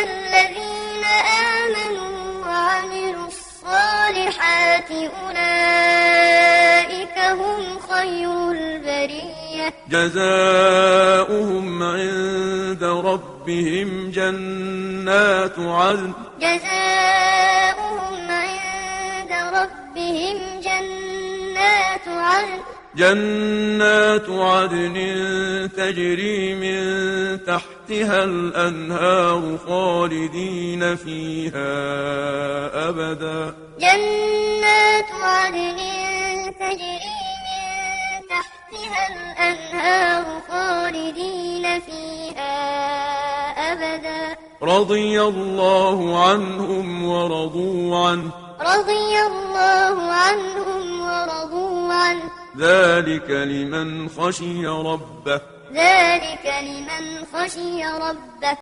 الذين آمنوا وعملوا الصالحات أولئك هم خير البرية جزاؤهم عند ربهم جنات عدن تجري من تحتها الأنهار خالدين فيها أبدا جنات عدن تجري من تحتها الأنهار خالدين فيها أبدا رضي الله عنهم ورضوا عنه ذلك لمن خشي ربه